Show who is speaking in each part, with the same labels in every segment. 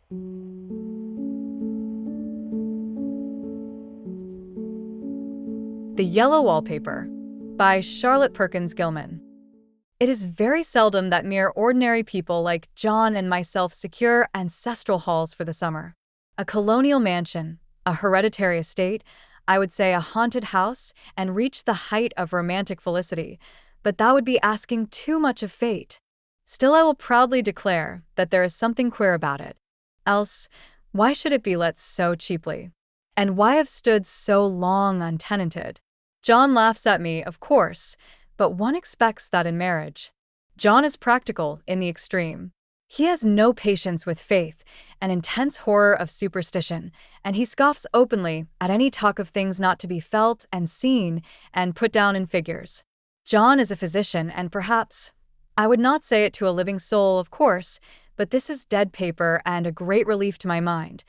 Speaker 1: The Yellow Wallpaper by Charlotte Perkins Gilman. It is very seldom that mere ordinary people like John and myself secure ancestral halls for the summer. A colonial mansion, a hereditary estate, I would say a haunted house, and reach the height of romantic felicity, but that would be asking too much of fate. Still, I will proudly declare that there is something queer about it. Else, why should it be let so cheaply? And why have stood so long untenanted? John laughs at me, of course, but one expects that in marriage. John is practical in the extreme. He has no patience with faith, an intense horror of superstition, and he scoffs openly at any talk of things not to be felt and seen and put down in figures. John is a physician, and perhaps, I would not say it to a living soul, of course, but this is dead paper and a great relief to my mind.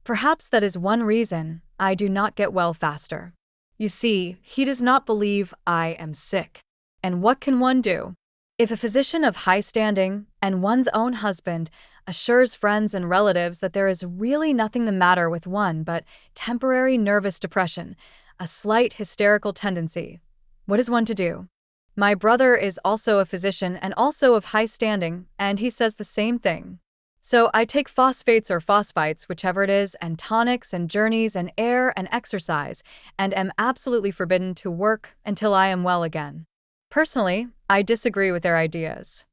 Speaker 1: Perhaps that is one reason I do not get well faster. You see, he does not believe I am sick. And what can one do? If a physician of high standing and one's own husband assures friends and relatives that there is really nothing the matter with one but temporary nervous depression, a slight hysterical tendency, what is one to do? My brother is also a physician and also of high standing, and he says the same thing. So I take phosphates or phosphites, whichever it is, and tonics and journeys and air and exercise, and am absolutely forbidden to work until I am well again. Personally, I disagree with their ideas.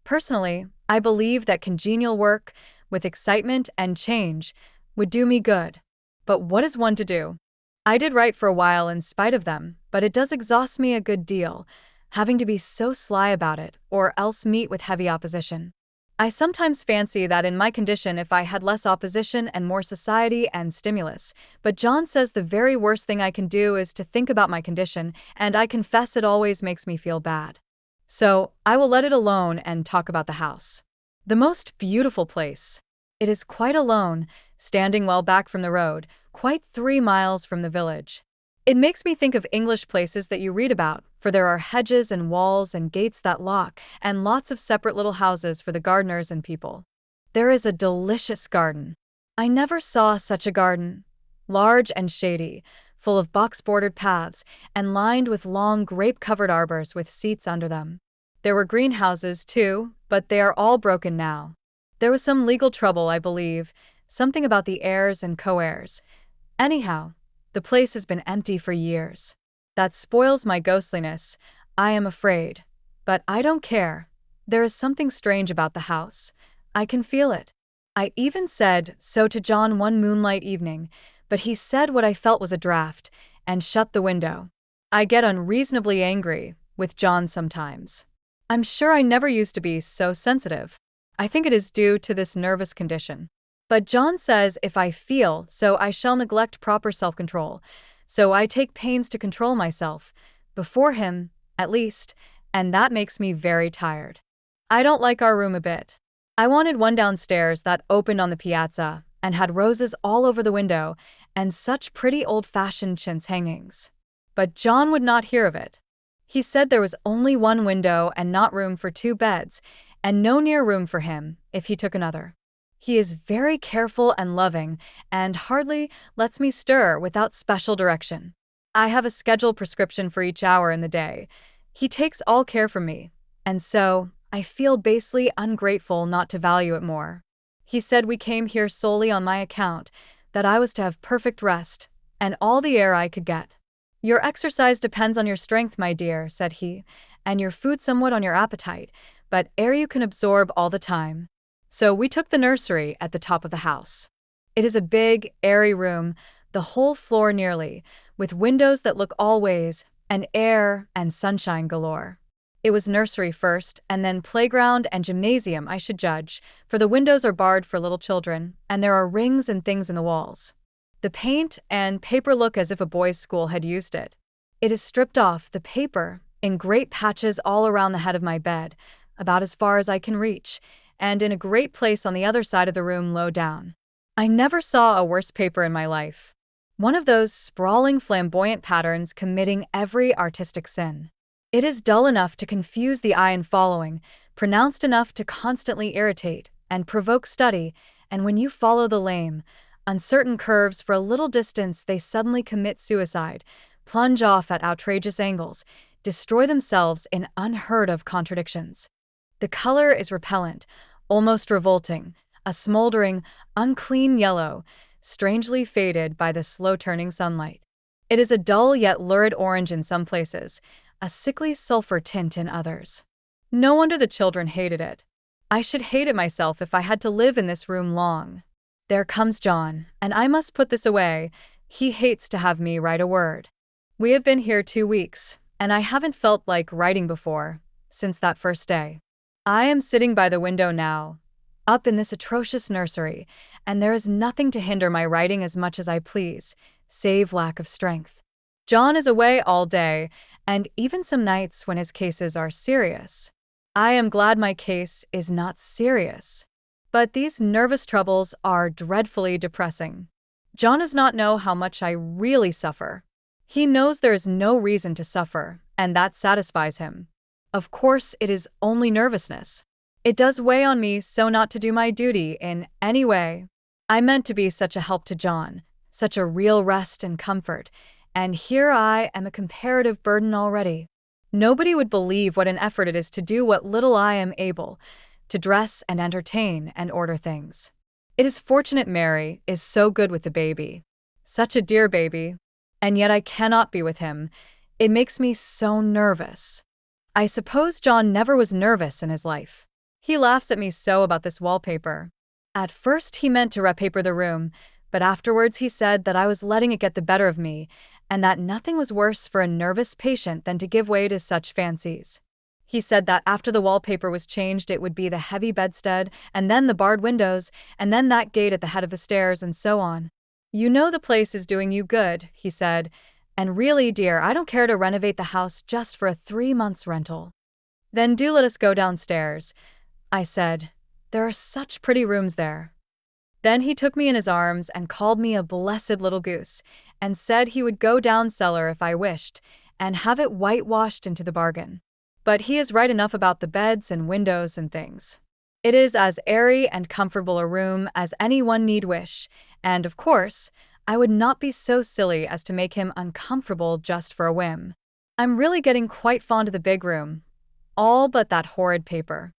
Speaker 1: Personally, I believe that congenial work, with excitement and change, would do me good. But what is one to do? I did write for a while in spite of them, but it does exhaust me a good deal, having to be so sly about it, or else meet with heavy opposition. I sometimes fancy that in my condition if I had less opposition and more society and stimulus, but John says the very worst thing I can do is to think about my condition, and I confess it always makes me feel bad. So, I will let it alone and talk about the house. The most beautiful place. It is quite alone, standing well back from the road, quite 3 miles from the village. It makes me think of English places that you read about, for there are hedges and walls and gates that lock, and lots of separate little houses for the gardeners and people. There is a delicious garden. I never saw such a garden. Large and shady, full of box-bordered paths, and lined with long grape-covered arbors with seats under them. There were greenhouses, too, but they are all broken now. There was some legal trouble, I believe, something about the heirs and co-heirs. Anyhow, the place has been empty for years. That spoils my ghostliness, I am afraid. But I don't care. There is something strange about the house. I can feel it. I even said so to John one moonlight evening, but he said what I felt was a draught, and shut the window. I get unreasonably angry with John sometimes. I'm sure I never used to be so sensitive. I think it is due to this nervous condition. But John says if I feel so I shall neglect proper self-control, so I take pains to control myself, before him, at least, and that makes me very tired. I don't like our room a bit. I wanted one downstairs that opened on the piazza, and had roses all over the window, and such pretty old-fashioned chintz hangings. But John would not hear of it. He said there was only one window and not room for 2 beds, and no near room for him if he took another. He is very careful and loving, and hardly lets me stir without special direction. I have a scheduled prescription for each hour in the day. He takes all care for me, and so I feel basely ungrateful not to value it more. He said we came here solely on my account, that I was to have perfect rest, and all the air I could get. Your exercise depends on your strength, my dear, said he, and your food somewhat on your appetite, but air you can absorb all the time. So we took the nursery at the top of the house. It is a big, airy room, the whole floor nearly, with windows that look all ways, and air and sunshine galore. It was nursery first, and then playground and gymnasium, I should judge, for the windows are barred for little children, and there are rings and things in the walls. The paint and paper look as if a boys' school had used it. It is stripped off, the paper, in great patches all around the head of my bed, about as far as I can reach, and in a great place on the other side of the room low down. I never saw a worse paper in my life. One of those sprawling flamboyant patterns committing every artistic sin. It is dull enough to confuse the eye in following, pronounced enough to constantly irritate and provoke study, and when you follow the lame, uncertain curves for a little distance, they suddenly commit suicide, plunge off at outrageous angles, destroy themselves in unheard-of contradictions. The color is repellent, almost revolting, a smoldering, unclean yellow, strangely faded by the slow-turning sunlight. It is a dull yet lurid orange in some places, a sickly sulfur tint in others. No wonder the children hated it. I should hate it myself if I had to live in this room long. There comes John, and I must put this away. He hates to have me write a word. We have been here 2 weeks, and I haven't felt like writing before, since that first day. I am sitting by the window now, up in this atrocious nursery, and there is nothing to hinder my writing as much as I please, save lack of strength. John is away all day, and even some nights when his cases are serious. I am glad my case is not serious. But these nervous troubles are dreadfully depressing. John does not know how much I really suffer. He knows there is no reason to suffer, and that satisfies him. Of course, it is only nervousness. It does weigh on me so not to do my duty in any way. I meant to be such a help to John, such a real rest and comfort, and here I am a comparative burden already. Nobody would believe what an effort it is to do what little I am able, to dress and entertain and order things. It is fortunate Mary is so good with the baby. Such a dear baby. And yet I cannot be with him. It makes me so nervous. I suppose John never was nervous in his life. He laughs at me so about this wallpaper. At first he meant to repaper the room, but afterwards he said that I was letting it get the better of me, and that nothing was worse for a nervous patient than to give way to such fancies. He said that after the wallpaper was changed it would be the heavy bedstead, and then the barred windows, and then that gate at the head of the stairs, and so on. You know the place is doing you good, he said, and really, dear, I don't care to renovate the house just for a 3 months rental. Then do let us go downstairs, I said. There are such pretty rooms there. Then he took me in his arms and called me a blessed little goose, and said he would go down cellar if I wished, and have it whitewashed into the bargain. But he is right enough about the beds and windows and things. It is as airy and comfortable a room as anyone need wish, and, of course, I would not be so silly as to make him uncomfortable just for a whim. I'm really getting quite fond of the big room, all but that horrid paper.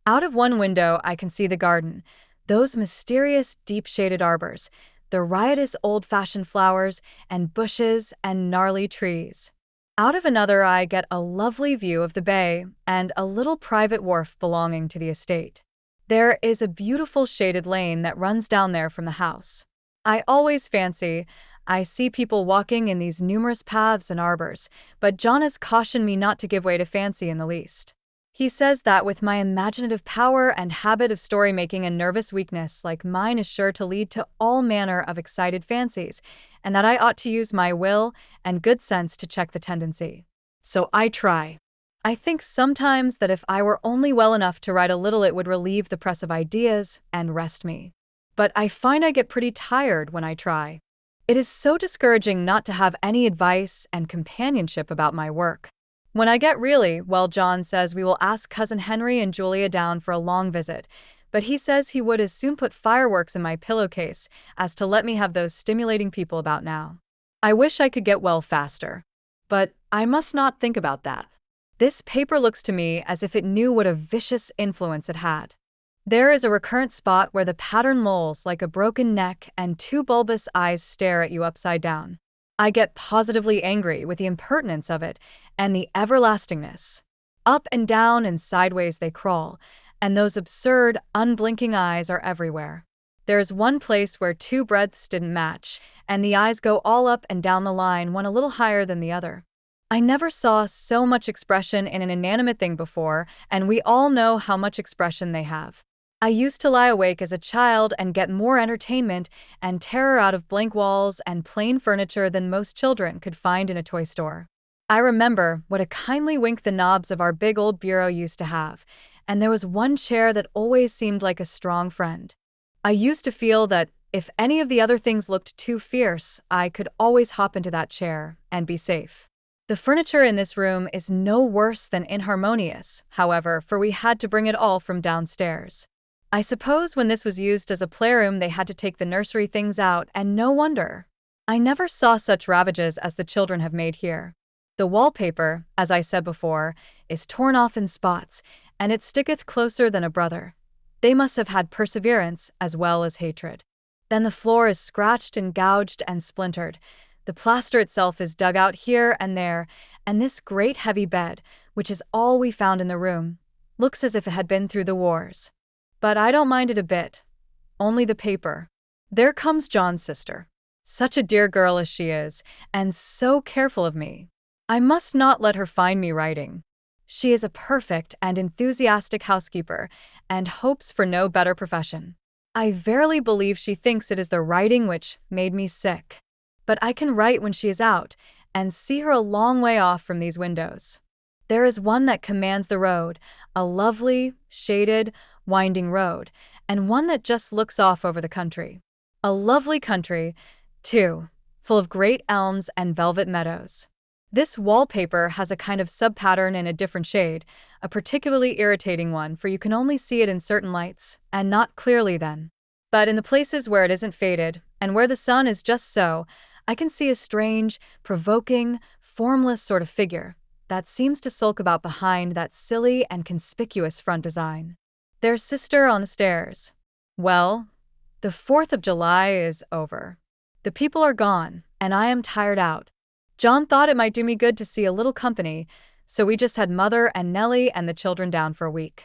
Speaker 1: Out of one window I can see the garden, those mysterious deep-shaded arbors, the riotous old-fashioned flowers and bushes and gnarly trees. Out of another I get a lovely view of the bay and a little private wharf belonging to the estate. There is a beautiful shaded lane that runs down there from the house. I always fancy I see people walking in these numerous paths and arbors, but John has cautioned me not to give way to fancy in the least. He says that with my imaginative power and habit of story-making, a nervous weakness like mine is sure to lead to all manner of excited fancies, and that I ought to use my will and good sense to check the tendency. So I try. I think sometimes that if I were only well enough to write a little it would relieve the press of ideas and rest me. But I find I get pretty tired when I try. It is so discouraging not to have any advice and companionship about my work. When I get really well, John says we will ask Cousin Henry and Julia down for a long visit, but he says he would as soon put fireworks in my pillowcase as to let me have those stimulating people about now. I wish I could get well faster. But I must not think about that. This paper looks to me as if it knew what a vicious influence it had. There is a recurrent spot where the pattern lolls like a broken neck and 2 bulbous eyes stare at you upside down. I get positively angry with the impertinence of it and the everlastingness. Up and down and sideways they crawl, and those absurd, unblinking eyes are everywhere. There's one place where 2 breadths didn't match, and the eyes go all up and down the line, one a little higher than the other. I never saw so much expression in an inanimate thing before, and we all know how much expression they have. I used to lie awake as a child and get more entertainment and terror out of blank walls and plain furniture than most children could find in a toy store. I remember what a kindly wink the knobs of our big old bureau used to have, and there was one chair that always seemed like a strong friend. I used to feel that if any of the other things looked too fierce, I could always hop into that chair and be safe. The furniture in this room is no worse than inharmonious, however, for we had to bring it all from downstairs. I suppose when this was used as a playroom, they had to take the nursery things out, and no wonder. I never saw such ravages as the children have made here. The wallpaper, as I said before, is torn off in spots, and it sticketh closer than a brother. They must have had perseverance as well as hatred. Then the floor is scratched and gouged and splintered. The plaster itself is dug out here and there, and this great heavy bed, which is all we found in the room, looks as if it had been through the wars. But I don't mind it a bit. Only the paper. There comes John's sister. Such a dear girl as she is, and so careful of me. I must not let her find me writing. She is a perfect and enthusiastic housekeeper, and hopes for no better profession. I verily believe she thinks it is the writing which made me sick. But I can write when she is out, and see her a long way off from these windows. There is one that commands the road, a lovely, shaded, winding road, and one that just looks off over the country. A lovely country, too, full of great elms and velvet meadows. This wallpaper has a kind of sub-pattern in a different shade, a particularly irritating one, for you can only see it in certain lights, and not clearly then. But in the places where it isn't faded, and where the sun is just so, I can see a strange, provoking, formless sort of figure that seems to sulk about behind that silly and conspicuous front design. There's sister on the stairs. Well, the 4th of July is over. The people are gone, and I am tired out. John thought it might do me good to see a little company, so we just had Mother and Nellie and the children down for a week.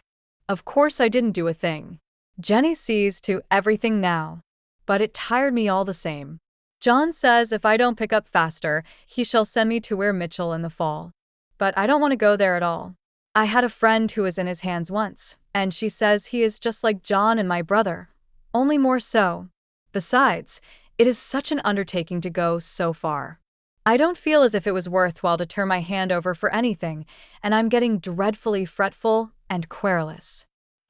Speaker 1: Of course I didn't do a thing. Jenny sees to everything now. But it tired me all the same. John says if I don't pick up faster, he shall send me to Weir Mitchell in the fall. But I don't want to go there at all. I had a friend who was in his hands once, and she says he is just like John and my brother, only more so. Besides, it is such an undertaking to go so far. I don't feel as if it was worthwhile to turn my hand over for anything, and I'm getting dreadfully fretful and querulous.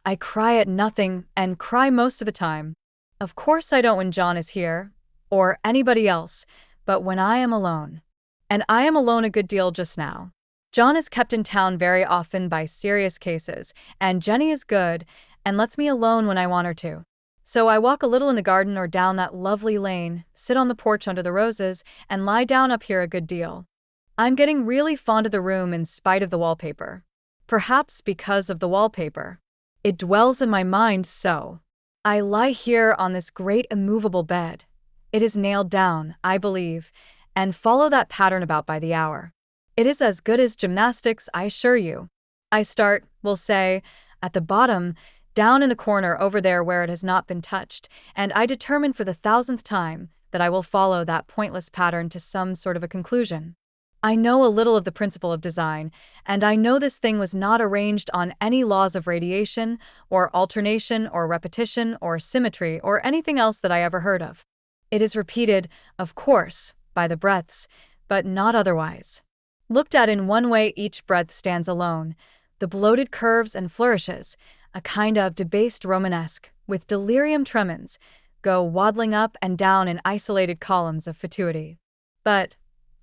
Speaker 1: I cry at nothing and cry most of the time. Of course I don't when John is here, or anybody else, but when I am alone. And I am alone a good deal just now. John is kept in town very often by serious cases, and Jenny is good and lets me alone when I want her to. So I walk a little in the garden or down that lovely lane, sit on the porch under the roses, and lie down up here a good deal. I'm getting really fond of the room in spite of the wallpaper. Perhaps because of the wallpaper. It dwells in my mind so. I lie here on this great immovable bed. It is nailed down, I believe, and follow that pattern about by the hour. It is as good as gymnastics, I assure you. I start, we'll say, at the bottom, down in the corner over there where it has not been touched, and I determine for the 1000th time that I will follow that pointless pattern to some sort of a conclusion. I know a little of the principle of design, and I know this thing was not arranged on any laws of radiation, or alternation, or repetition, or symmetry, or anything else that I ever heard of. It is repeated, of course, by the breaths, but not otherwise. Looked at in one way, each breadth stands alone. The bloated curves and flourishes, a kind of debased Romanesque, with delirium tremens, go waddling up and down in isolated columns of fatuity. But,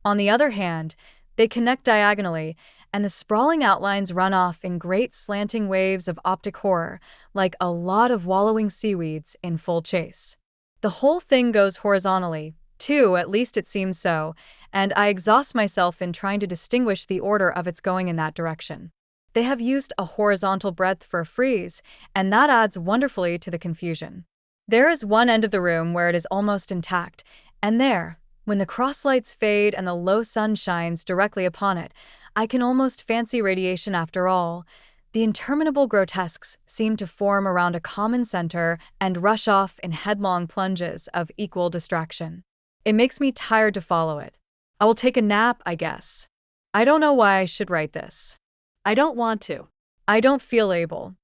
Speaker 1: on the other hand, they connect diagonally, and the sprawling outlines run off in great slanting waves of optic horror, like a lot of wallowing seaweeds in full chase. The whole thing goes horizontally, too, at least it seems so, and I exhaust myself in trying to distinguish the order of its going in that direction. They have used a horizontal breadth for a frieze, and that adds wonderfully to the confusion. There is one end of the room where it is almost intact, and there, when the cross-lights fade and the low sun shines directly upon it, I can almost fancy radiation after all. The interminable grotesques seem to form around a common center and rush off in headlong plunges of equal distraction. It makes me tired to follow it. I will take a nap, I guess. I don't know why I should write this. I don't want to. I don't feel able.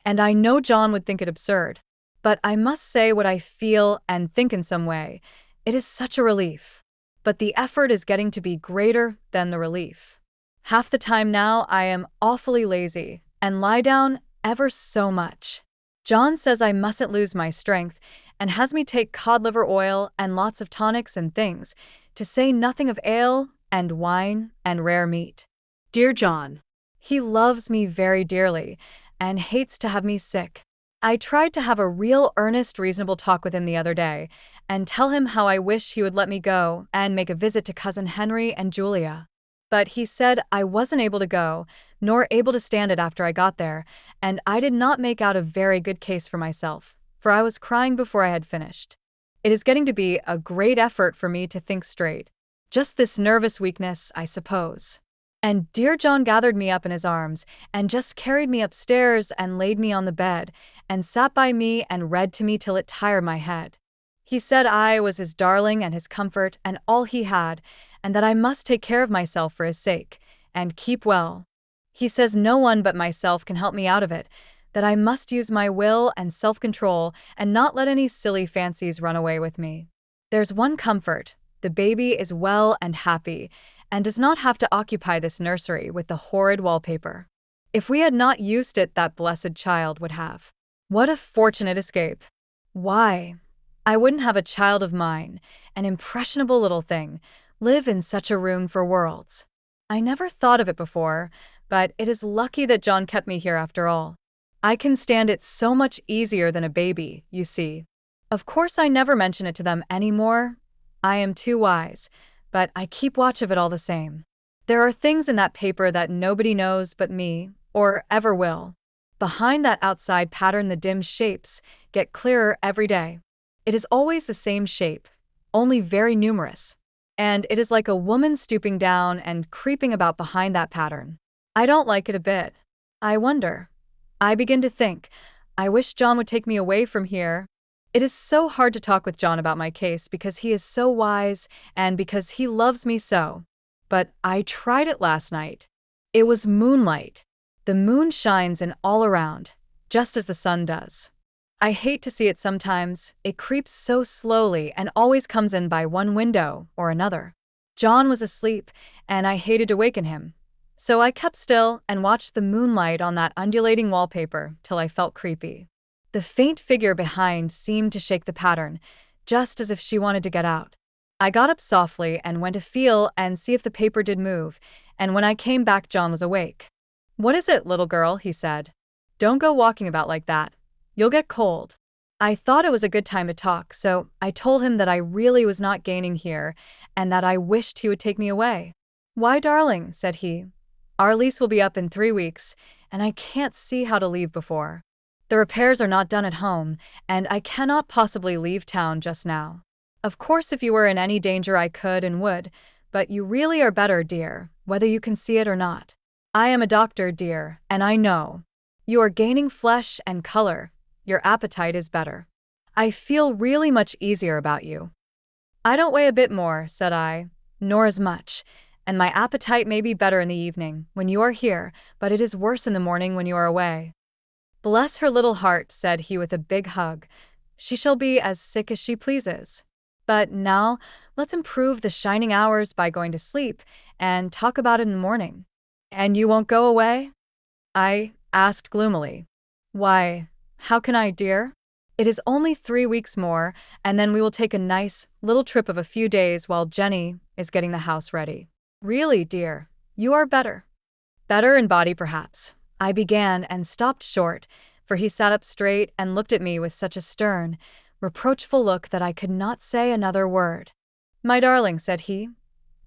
Speaker 1: And I know John would think it absurd. But I must say what I feel and think in some way. It is such a relief. But the effort is getting to be greater than the relief. Half the time now I am awfully lazy and lie down ever so much. John says I mustn't lose my strength and has me take cod liver oil and lots of tonics and things, to say nothing of ale and wine and rare meat. Dear John. He loves me very dearly and hates to have me sick. I tried to have a real earnest, reasonable talk with him the other day and tell him how I wish he would let me go and make a visit to cousin Henry and Julia. But he said I wasn't able to go, nor able to stand it after I got there, and I did not make out a very good case for myself, for I was crying before I had finished. It is getting to be a great effort for me to think straight. Just this nervous weakness, I suppose. And dear John gathered me up in his arms and just carried me upstairs and laid me on the bed and sat by me and read to me till it tired my head. He said I was his darling and his comfort and all he had, and that I must take care of myself for his sake and keep well. He says no one but myself can help me out of it, that I must use my will and self-control and not let any silly fancies run away with me. There's one comfort: the baby is well and happy, and does not have to occupy this nursery with the horrid wallpaper. If we had not used it, that blessed child would have. What a fortunate escape! Why, I wouldn't have a child of mine, an impressionable little thing, live in such a room for worlds. I never thought of it before, but it is lucky that John kept me here after all. I can stand it so much easier than a baby, you see. Of course I never mention it to them anymore. I am too wise, but I keep watch of it all the same. There are things in that paper that nobody knows but me, or ever will. Behind that outside pattern the dim shapes get clearer every day. It is always the same shape, only very numerous. And it is like a woman stooping down and creeping about behind that pattern. I don't like it a bit. I wonder. I begin to think, I wish John would take me away from here. It is so hard to talk with John about my case because he is so wise and because he loves me so. But I tried it last night. It was moonlight. The moon shines in all around, just as the sun does. I hate to see it sometimes. It creeps so slowly and always comes in by one window or another. John was asleep, and I hated to waken him. So I kept still and watched the moonlight on that undulating wallpaper till I felt creepy. The faint figure behind seemed to shake the pattern, just as if she wanted to get out. I got up softly and went to feel and see if the paper did move, and when I came back John was awake. "What is it, little girl?" he said. "Don't go walking about like that. You'll get cold." I thought it was a good time to talk, so I told him that I really was not gaining here and that I wished he would take me away. "Why, darling," said he, "our lease will be up in 3 weeks, and I can't see how to leave before. The repairs are not done at home, and I cannot possibly leave town just now. Of course, if you were in any danger I could and would, but you really are better, dear, whether you can see it or not. I am a doctor, dear, and I know. You are gaining flesh and color. Your appetite is better. I feel really much easier about you." "I don't weigh a bit more," said I, "nor as much, and my appetite may be better in the evening, when you are here, but it is worse in the morning when you are away." "Bless her little heart," said he with a big hug. "She shall be as sick as she pleases. But now, let's improve the shining hours by going to sleep and talk about it in the morning." "And you won't go away?" I asked gloomily. "Why, how can I, dear? It is only 3 weeks more, and then we will take a nice little trip of a few days while Jenny is getting the house ready." "Really, dear, you are better." "Better in body, perhaps," I began and stopped short, for he sat up straight and looked at me with such a stern, reproachful look that I could not say another word. "My darling," said he,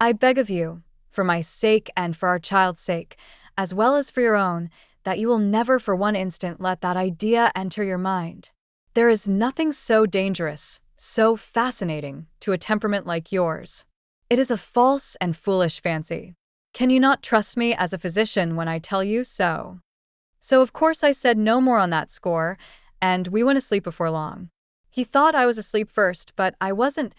Speaker 1: "I beg of you, for my sake and for our child's sake, as well as for your own, that you will never for one instant let that idea enter your mind. There is nothing so dangerous, so fascinating, to a temperament like yours. It is a false and foolish fancy. Can you not trust me as a physician when I tell you so?" So of course I said no more on that score, and we went asleep before long. He thought I was asleep first, but I wasn't.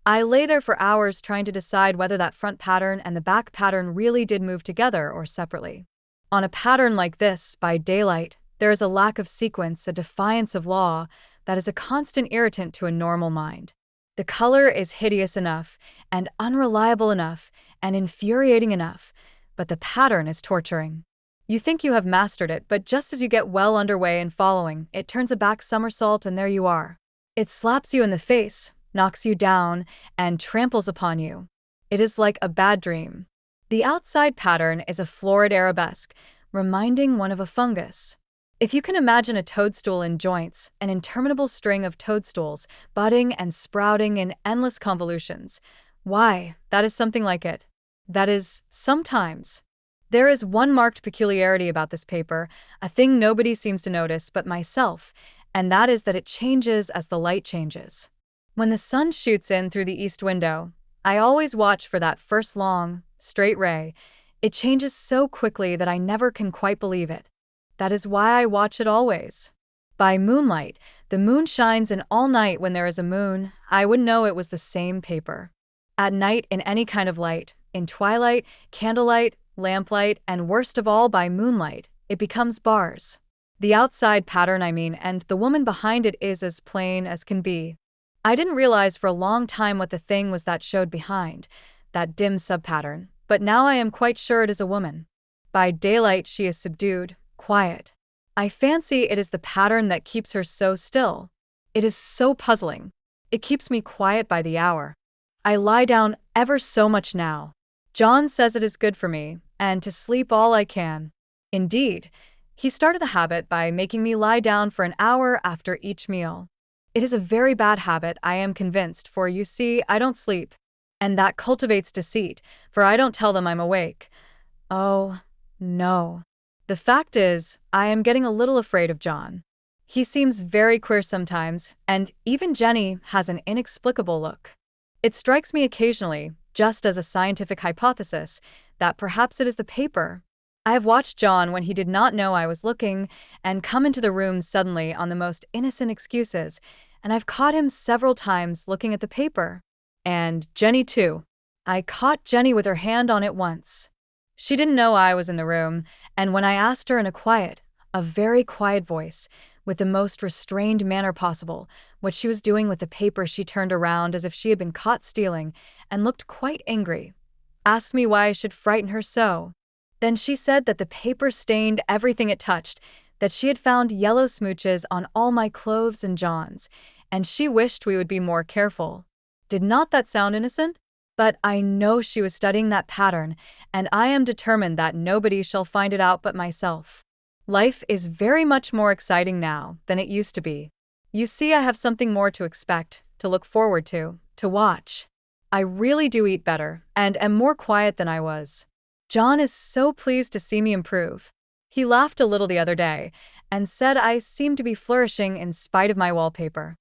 Speaker 1: I lay there for hours trying to decide whether that front pattern and the back pattern really did move together or separately. On a pattern like this, by daylight, there is a lack of sequence, a defiance of law, that is a constant irritant to a normal mind. The color is hideous enough, and unreliable enough, and infuriating enough, but the pattern is torturing. You think you have mastered it, but just as you get well underway in following, it turns a back somersault and there you are. It slaps you in the face, knocks you down, and tramples upon you. It is like a bad dream. The outside pattern is a florid arabesque, reminding one of a fungus. If you can imagine a toadstool in joints, an interminable string of toadstools, budding and sprouting in endless convolutions, why, that is something like it. That is, sometimes. There is one marked peculiarity about this paper, a thing nobody seems to notice but myself, and that is that it changes as the light changes. When the sun shoots in through the east window, I always watch for that first long, straight ray. It changes so quickly that I never can quite believe it. That is why I watch it always. By moonlight, the moon shines, and all night when there is a moon, I would know it was the same paper. At night, in any kind of light, in twilight, candlelight, lamplight, and worst of all by moonlight, it becomes bars. The outside pattern, I mean, and the woman behind it is as plain as can be. I didn't realize for a long time what the thing was that showed behind, that dim sub-pattern, but now I am quite sure it is a woman. By daylight she is subdued, quiet. I fancy it is the pattern that keeps her so still. It is so puzzling. It keeps me quiet by the hour. I lie down ever so much now. John says it is good for me, and to sleep all I can. Indeed, he started the habit by making me lie down for an hour after each meal. It is a very bad habit, I am convinced, for you see, I don't sleep. And that cultivates deceit, for I don't tell them I'm awake. Oh, no. The fact is, I am getting a little afraid of John. He seems very queer sometimes, and even Jenny has an inexplicable look. It strikes me occasionally, just as a scientific hypothesis, that perhaps it is the paper. I have watched John when he did not know I was looking, and come into the room suddenly on the most innocent excuses, and I've caught him several times looking at the paper. And Jenny too. I caught Jenny with her hand on it once. She didn't know I was in the room, and when I asked her in a very quiet voice, with the most restrained manner possible, what she was doing with the paper, she turned around as if she had been caught stealing, and looked quite angry. Asked me why I should frighten her so. Then she said that the paper stained everything it touched, that she had found yellow smooches on all my clothes and John's, and she wished we would be more careful. Did not that sound innocent? But I know she was studying that pattern, and I am determined that nobody shall find it out but myself. Life is very much more exciting now than it used to be. You see, I have something more to expect, to look forward to watch. I really do eat better, and am more quiet than I was. John is so pleased to see me improve. He laughed a little the other day, and said I seemed to be flourishing in spite of my wallpaper.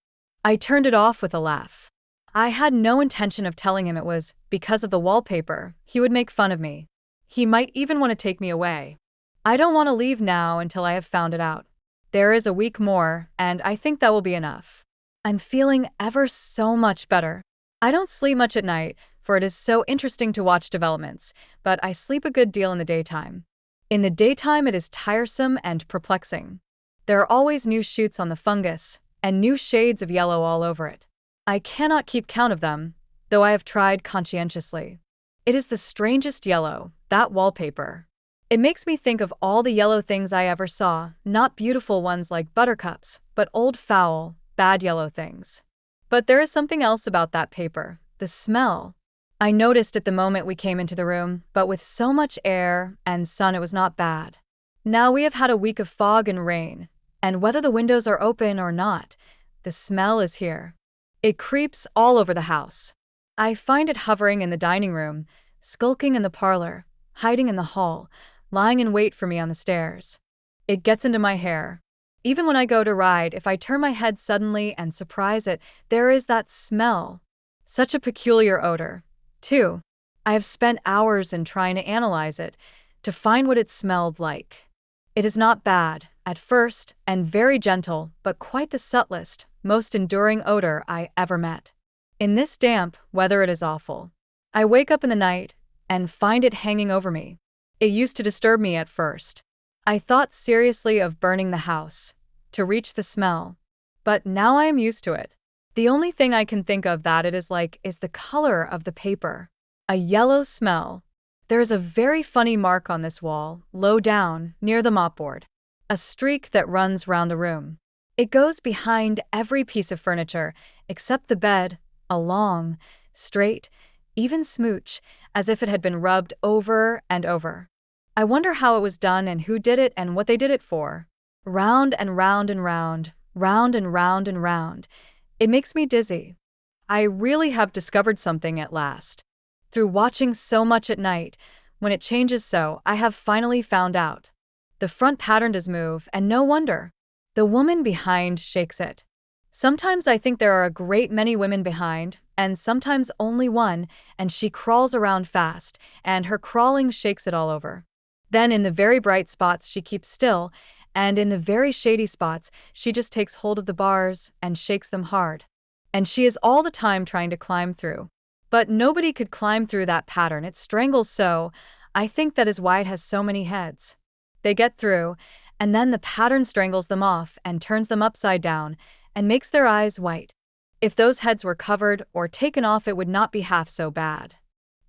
Speaker 1: I turned it off with a laugh. I had no intention of telling him it was because of the wallpaper. He would make fun of me. He might even want to take me away. I don't want to leave now until I have found it out. There is a week more, and I think that will be enough. I'm feeling ever so much better. I don't sleep much at night, for it is so interesting to watch developments, but I sleep a good deal in the daytime. In the daytime it is tiresome and perplexing. There are always new shoots on the fungus, and new shades of yellow all over it. I cannot keep count of them, though I have tried conscientiously. It is the strangest yellow, that wallpaper. It makes me think of all the yellow things I ever saw, not beautiful ones like buttercups, but old foul, bad yellow things. But there is something else about that paper, the smell. I noticed it the moment we came into the room, but with so much air and sun it was not bad. Now we have had a week of fog and rain, and whether the windows are open or not, the smell is here. It creeps all over the house. I find it hovering in the dining room, skulking in the parlor, hiding in the hall, lying in wait for me on the stairs. It gets into my hair. Even when I go to ride, if I turn my head suddenly and surprise it, there is that smell. Such a peculiar odor, too. I have spent hours in trying to analyze it, to find what it smelled like. It is not bad, at first, and very gentle, but quite the subtlest, most enduring odor I ever met. In this damp weather it is awful. I wake up in the night and find it hanging over me. It used to disturb me at first. I thought seriously of burning the house, to reach the smell. But now I am used to it. The only thing I can think of that it is like is the color of the paper. A yellow smell. There is a very funny mark on this wall, low down, near the mopboard. A streak that runs round the room. It goes behind every piece of furniture, except the bed, a long, straight, even smooch, as if it had been rubbed over and over. I wonder how it was done and who did it and what they did it for. Round and round and round, round and round and round. It makes me dizzy. I really have discovered something at last. Through watching so much at night, when it changes so, I have finally found out. The front pattern does move, and no wonder. The woman behind shakes it. Sometimes I think there are a great many women behind, and sometimes only one, and she crawls around fast, and her crawling shakes it all over. Then in the very bright spots she keeps still, and in the very shady spots she just takes hold of the bars and shakes them hard. And she is all the time trying to climb through. But nobody could climb through that pattern, it strangles so. I think that is why it has so many heads. They get through, and then the pattern strangles them off and turns them upside down and makes their eyes white. If those heads were covered or taken off, it would not be half so bad.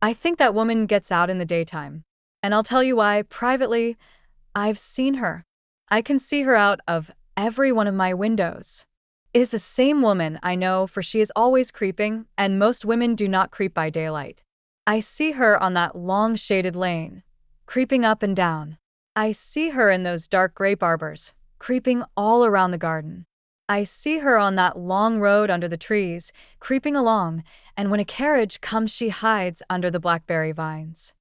Speaker 1: I think that woman gets out in the daytime. And I'll tell you why, privately, I've seen her. I can see her out of every one of my windows. It is the same woman, I know, for she is always creeping, and most women do not creep by daylight. I see her on that long shaded lane, creeping up and down. I see her in those dark grape arbors, creeping all around the garden. I see her on that long road under the trees, creeping along, and when a carriage comes she hides under the blackberry vines.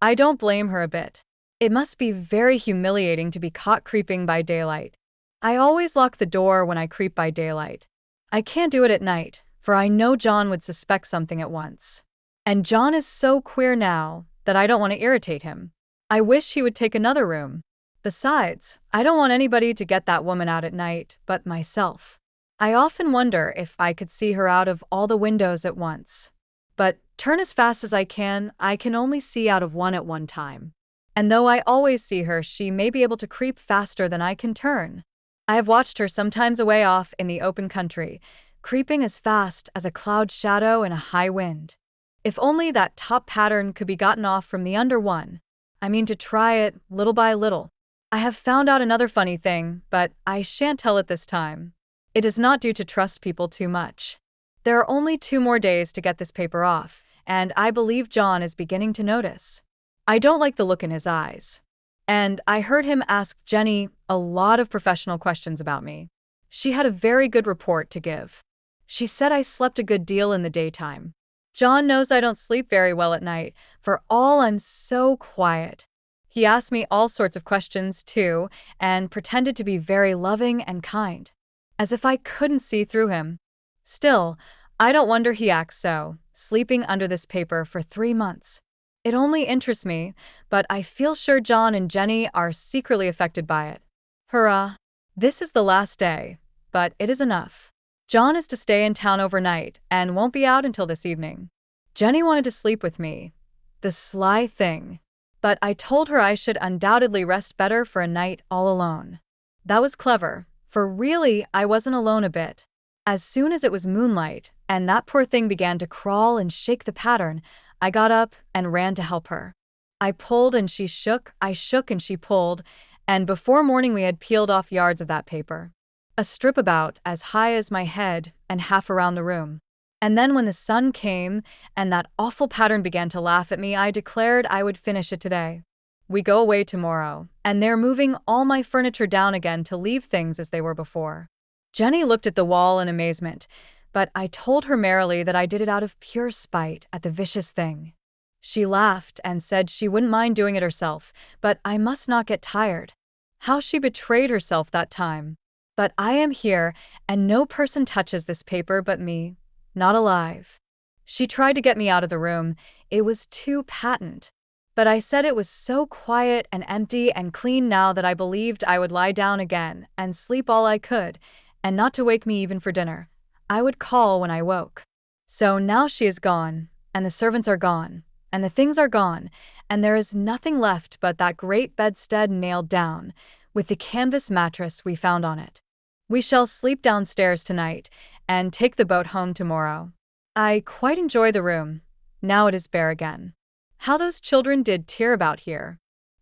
Speaker 1: I don't blame her a bit. It must be very humiliating to be caught creeping by daylight. I always lock the door when I creep by daylight. I can't do it at night, for I know John would suspect something at once. And John is so queer now that I don't want to irritate him. I wish he would take another room. Besides, I don't want anybody to get that woman out at night but myself. I often wonder if I could see her out of all the windows at once. But turn as fast as I can only see out of one at one time. And though I always see her, she may be able to creep faster than I can turn. I have watched her sometimes away off in the open country, creeping as fast as a cloud shadow in a high wind. If only that top pattern could be gotten off from the under one. I mean to try it little by little. I have found out another funny thing, but I shan't tell it this time. It is not due to trust people too much. There are only 2 more days to get this paper off, and I believe John is beginning to notice. I don't like the look in his eyes. And I heard him ask Jenny a lot of professional questions about me. She had a very good report to give. She said I slept a good deal in the daytime. John knows I don't sleep very well at night, for all I'm so quiet. He asked me all sorts of questions, too, and pretended to be very loving and kind, as if I couldn't see through him. Still, I don't wonder he acts so, sleeping under this paper for 3 months. It only interests me, but I feel sure John and Jenny are secretly affected by it. Hurrah! This is the last day, but it is enough. John is to stay in town overnight and won't be out until this evening. Jenny wanted to sleep with me. The sly thing. But I told her I should undoubtedly rest better for a night all alone. That was clever, for really I wasn't alone a bit. As soon as it was moonlight, and that poor thing began to crawl and shake the pattern, I got up and ran to help her. I pulled and she shook, I shook and she pulled, and before morning we had peeled off yards of that paper. A strip about as high as my head and half around the room. And then when the sun came and that awful pattern began to laugh at me, I declared I would finish it today. We go away tomorrow, and they're moving all my furniture down again to leave things as they were before. Jenny looked at the wall in amazement, but I told her merrily that I did it out of pure spite at the vicious thing. She laughed and said she wouldn't mind doing it herself, but I must not get tired. How she betrayed herself that time. But I am here, and no person touches this paper but me, not alive. She tried to get me out of the room. It was too patent. But I said it was so quiet and empty and clean now that I believed I would lie down again and sleep all I could, and not to wake me even for dinner. I would call when I woke. So now she is gone, and the servants are gone, and the things are gone, and there is nothing left but that great bedstead nailed down, with the canvas mattress we found on it. We shall sleep downstairs tonight, and take the boat home tomorrow. I quite enjoy the room. Now it is bare again. How those children did tear about here.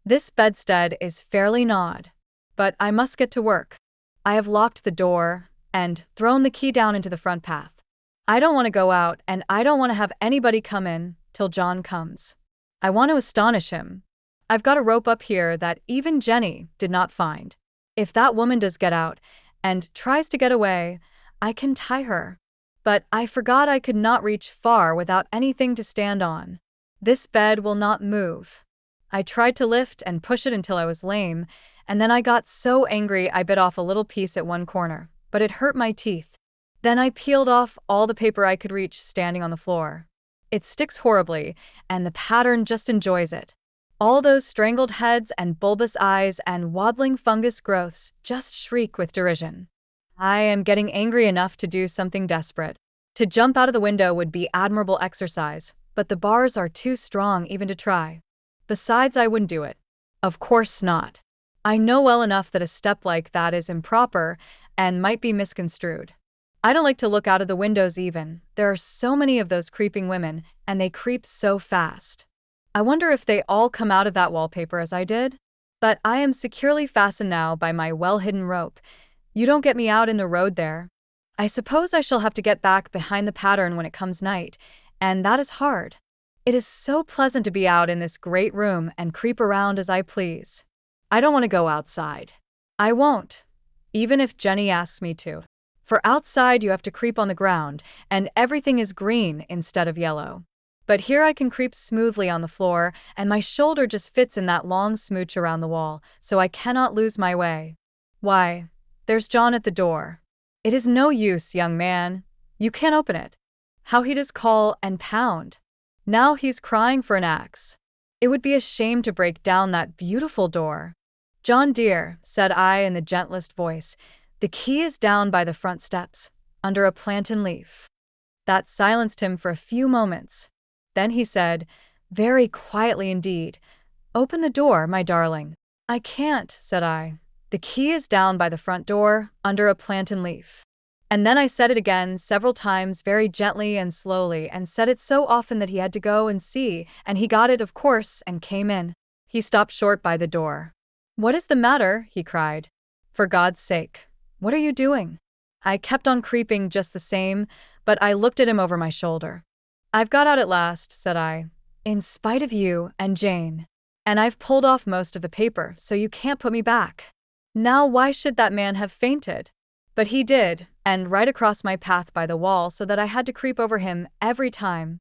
Speaker 1: This bedstead is fairly gnawed. But I must get to work. I have locked the door and thrown the key down into the front path. I don't want to go out, and I don't want to have anybody come in till John comes. I want to astonish him. I've got a rope up here that even Jenny did not find. If that woman does get out and tries to get away, I can tie her. But I forgot I could not reach far without anything to stand on. This bed will not move. I tried to lift and push it until I was lame, and then I got so angry I bit off a little piece at one corner, but it hurt my teeth. Then I peeled off all the paper I could reach standing on the floor. It sticks horribly, and the pattern just enjoys it. All those strangled heads and bulbous eyes and wobbling fungus growths just shriek with derision. I am getting angry enough to do something desperate. To jump out of the window would be admirable exercise, but the bars are too strong even to try. Besides, I wouldn't do it. Of course not. I know well enough that a step like that is improper and might be misconstrued. I don't like to look out of the windows even. There are so many of those creeping women, and they creep so fast. I wonder if they all come out of that wallpaper as I did? But I am securely fastened now by my well-hidden rope. You don't get me out in the road there. I suppose I shall have to get back behind the pattern when it comes night, and that is hard. It is so pleasant to be out in this great room and creep around as I please. I don't want to go outside. I won't, even if Jenny asks me to. For outside you have to creep on the ground, and everything is green instead of yellow. But here I can creep smoothly on the floor, and my shoulder just fits in that long smooch around the wall, so I cannot lose my way. Why, there's John at the door. It is no use, young man. You can't open it. How he does call and pound. Now he's crying for an axe. It would be a shame to break down that beautiful door. John dear, said I in the gentlest voice, the key is down by the front steps, under a plantain leaf. That silenced him for a few moments. Then he said, very quietly indeed, open the door, my darling. I can't, said I. The key is down by the front door, under a plantain leaf. And then I said it again several times very gently and slowly, and said it so often that he had to go and see, and he got it, of course, and came in. He stopped short by the door. What is the matter? He cried. For God's sake, what are you doing? I kept on creeping just the same, but I looked at him over my shoulder. I've got out at last, said I, in spite of you and Jane. And I've pulled off most of the paper, so you can't put me back. Now why should that man have fainted? But he did, and right across my path by the wall, so that I had to creep over him every time.